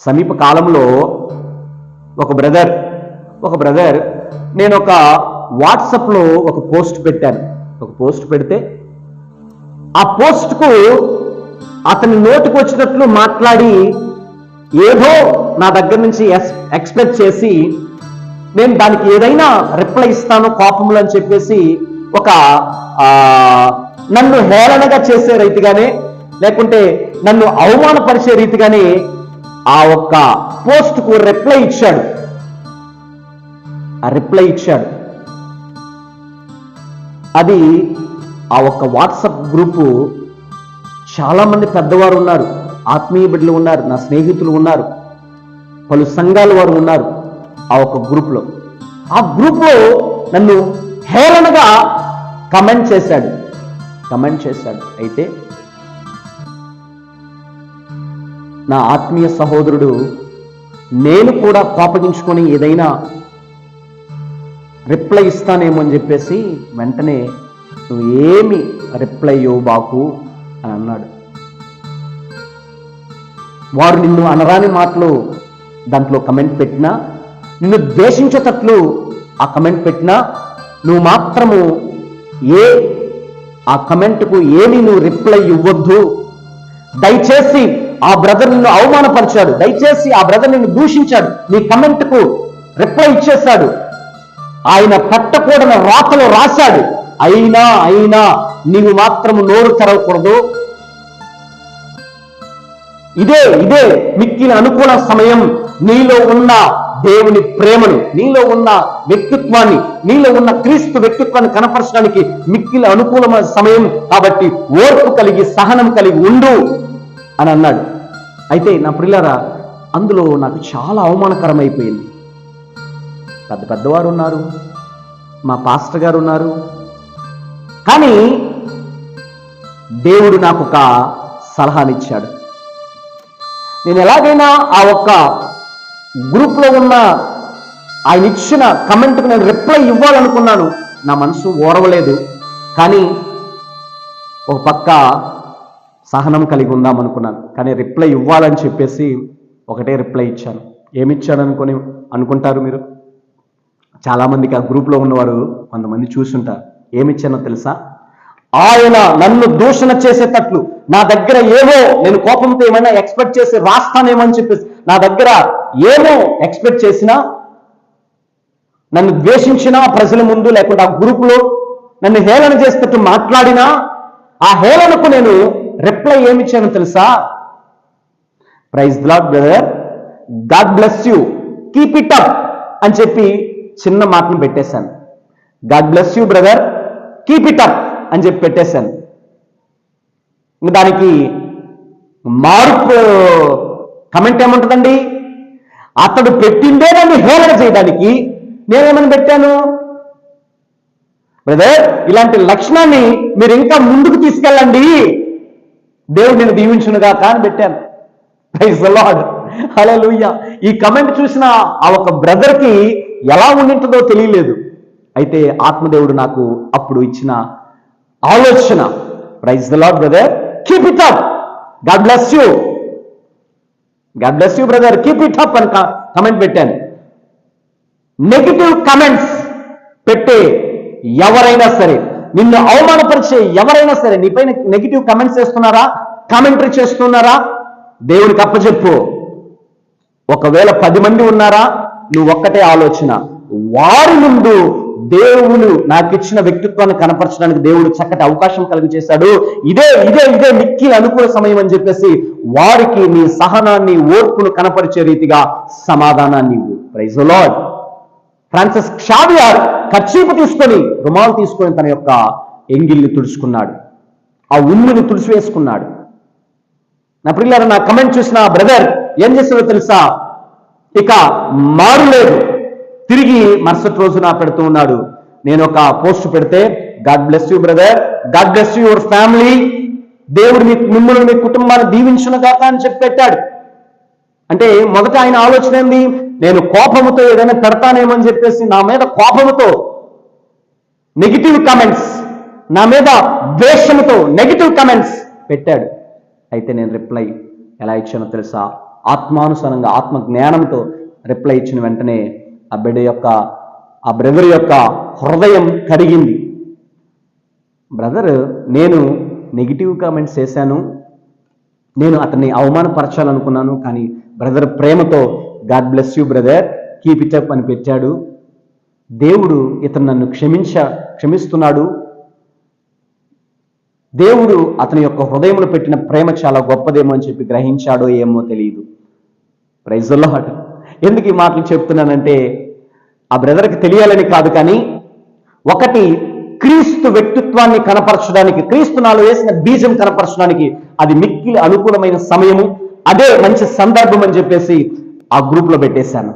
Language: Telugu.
సమీప కాలంలో ఒక బ్రదర్ నేను ఒక వాట్సాప్లో ఒక పోస్ట్ పెట్టాను. ఒక పోస్ట్ పెడితే ఆ పోస్ట్కు అతని నోటికి వచ్చినట్లు మాట్లాడి ఏదో నా దగ్గర నుంచి ఎక్స్పెక్ట్ చేసి నేను దానికి ఏదైనా రిప్లై ఇస్తాను కోపంలో అని చెప్పేసి ఒక నన్ను హేళనగా చేసే రీతిగానే లేకుంటే నన్ను అవమానపరిచే రీతిగానే ఆ ఒక్క పోస్ట్కు రిప్లై ఇచ్చాడు. అది ఆ ఒక్క వాట్సాప్ గ్రూపు చాలా మంది పెద్దవారు ఉన్నారు, ఆత్మీయ బిడ్డలు ఉన్నారు, నా స్నేహితులు ఉన్నారు, పలు సంఘాల వారు ఉన్నారు ఆ ఒక్క గ్రూప్లో. ఆ గ్రూప్లో నన్ను హేళనగా కమెంట్ చేశాడు. అయితే నా ఆత్మీయ సహోదరుడు నేను కూడా కోపగించుకొని ఏదైనా రిప్లై ఇస్తానేమో అని చెప్పేసి వెంటనే నువ్వు ఏమి రిప్లై ఇవ్వబాకు అని అన్నాడు. వారు నిన్ను అనరాని మాటలు దాంట్లో కమెంట్ పెట్టినా, నిన్ను ద్వేషించేటట్లు ఆ కమెంట్ పెట్టినా నువ్వు మాత్రము ఆ కమెంట్కు ఏమి నువ్వు రిప్లై ఇవ్వద్దు. దయచేసి ఆ బ్రదర్ నిన్ను అవమానపరిచాడు, దయచేసి ఆ బ్రదర్ నిన్ను దూషించాడు, నీ కమెంట్కు రిప్లై ఇచ్చేశాడు, ఆయన పెట్టకూడని రాతలో రాశాడు, అయినా నీవు మాత్రము నోరు తెరవకూడదు. ఇదే మిక్కిలి అనుకూల సమయం. నీలో ఉన్న దేవుని ప్రేమను, నీలో ఉన్న వ్యక్తిత్వాన్ని, నీలో ఉన్న క్రీస్తు వ్యక్తిత్వాన్ని కనపరచడానికి మిక్కిలి అనుకూలమైన సమయం. కాబట్టి ఓర్పు కలిగి సహనం కలిగి ఉండు అని అన్నాడు. అయితే నా ప్రియులారా, అందులో నాకు చాలా అవమానకరమైపోయింది. పెద్దవారు ఉన్నారు, మా పాస్టర్ గారు ఉన్నారు, కానీ దేవుడు నాకు ఒక సలహానిచ్చాడు. నేను ఎలాగైనా ఆ ఒక్క గ్రూప్లో ఉన్న ఆయన ఇచ్చిన కమెంట్కి నేను రిప్లై ఇవ్వాలనుకున్నాను. నా మనసు ఓరవలేదు, కానీ ఒక పక్క సహనం కలిగి ఉందామనుకున్నాను. కానీ రిప్లై ఇవ్వాలని చెప్పేసి ఒకటే రిప్లై ఇచ్చాను. ఏమిచ్చాను అనుకుంటారు మీరు? చాలామందికి ఆ గ్రూప్లో ఉన్నవారు కొంతమంది చూసుంటారు. ఏమిచ్చానో తెలుసా? ఆయన నన్ను దూషణ చేసేటట్లు నా దగ్గర ఏమో నేను కోపంతో ఏమైనా ఎక్స్పెక్ట్ చేసి రాస్తానేమో అని చెప్పేసి నా దగ్గర ఏమో ఎక్స్పెక్ట్ చేసినా, నన్ను ద్వేషించినా ప్రజల ముందు, లేకుంటే ఆ గ్రూపులో నన్ను హేళన చేసేటట్టు మాట్లాడినా, ఆ హేళనకు నేను రిప్లై ఏమిచ్చానో తెలుసా? Praise the Lord brother, God bless you, keep it up అని చెప్పి చిన్న మాటను పెట్టేశాను. God bless you brother, keep it up అని చెప్పి పెట్టేశాను. దానికి మార్పు కమెంట్ ఏముంటుందండి? అతడు పెట్టిందే నన్ను హేళన చేయడానికి నేనేమని పెట్టాను? బ్రదర్, ఇలాంటి లక్షణాన్ని మీరు ఇంకా ముందుకు తీసుకెళ్ళండి, దేవుడు నేను దీవించునుగాక అని పెట్టాను. ప్రైజ్ ది లార్డ్, హల్లెలూయా. ఈ కమెంట్ చూసిన ఆ ఒక బ్రదర్కి ఎలా ఉండింటుందో తెలియలేదు. అయితే ఆత్మదేవుడు నాకు అప్పుడు ఇచ్చిన ఆలోచన, praise the Lord brother, keep it up, God bless you, God bless you brother, keep it up అని కమెంట్ పెట్టాను. నెగిటివ్ కమెంట్స్ పెట్టే ఎవరైనా సరే, నిన్ను అవమానపరిచే ఎవరైనా సరే, నీపైన నెగిటివ్ కమెంట్స్ చేస్తున్నారా, కామెంటరీ చేస్తున్నారా, దేవుడికి అప్పచెప్పు. ఒకవేళ 10 మంది ఉన్నారా, నువ్వు ఒక్కటే ఆలోచన, వారి ముందు దేవుడు నాకు ఇచ్చిన వ్యక్తిత్వాన్ని కనపరచడానికి దేవుడు చక్కటి అవకాశం కలిగి చేశాడు. ఇదే మిక్కిలి అనుకూల సమయం అని చెప్పేసి వారికి నీ సహనాన్ని, ఓర్పును కనపరిచే రీతిగా సమాధానాన్ని ఇవ్వు. Praise the Lord. Francis Xavier కర్చీపు తీసుకొని, రుమాలు తీసుకొని తన యొక్క ఎంగిల్ని తుడుచుకున్నాడు, ఆ ఉమ్ముని తుడిచివేసుకున్నాడు. నా ప్రియులారా, నా కమెంట్ చూసిన ఆ బ్రదర్ ఏం చేస్తాడో తెలుసా? ఇక మారులేదు, తిరిగి మరుసటి రోజు నా పెడుతూ ఉన్నాడు. నేను ఒక పోస్ట్ పెడితే, God bless you brother, God bless you your family, దేవుడు మిమ్మల్ని మీ కుటుంబాన్ని దీవించునుగాక అని చెప్పి పెట్టాడు. అంటే మొదట ఆయన ఆలోచన ఏంది? నేను కోపముతో ఏదైనా పెడతానేమో అని చెప్పేసి నా మీద కోపముతో నెగిటివ్ కమెంట్స్, నా మీద ద్వేషముతో నెగిటివ్ కమెంట్స్ పెట్టాడు. అయితే నేను రిప్లై ఎలా ఇచ్చానో తెలుసా? ఆత్మానుసారంగా ఆత్మ జ్ఞానంతో రిప్లై ఇచ్చిన వెంటనే ఆ బ్రదర్ యొక్క హృదయం కరిగింది. బ్రదర్, నేను నెగిటివ్ కామెంట్స్ చేశాను, నేను అతన్ని అవమానపరచాలనుకున్నాను, కానీ బ్రదర్ ప్రేమతో God bless you brother, keep it up అని పెట్టాడు. దేవుడు ఇతను నన్ను క్షమిస్తున్నాడు. దేవుడు అతని యొక్క హృదయంలో పెట్టిన ప్రేమ చాలా గొప్పదేమో అని చెప్పి గ్రహించాడో ఏమో తెలియదు. Praise the Lord. ఎందుకు ఈ మాటలు చెప్తున్నానంటే ఆ బ్రదర్కి తెలియాలని కాదు, కానీ ఒకటి క్రీస్తు వ్యక్తిత్వాన్ని కనపరచడానికి, క్రీస్తు నాలో వేసిన బీజం కనపరచడానికి అది మిక్కిలి అనుకూలమైన సమయము, అదే మంచి సందర్భం అని చెప్పేసి ఆ గ్రూప్లో పెట్టేశాను.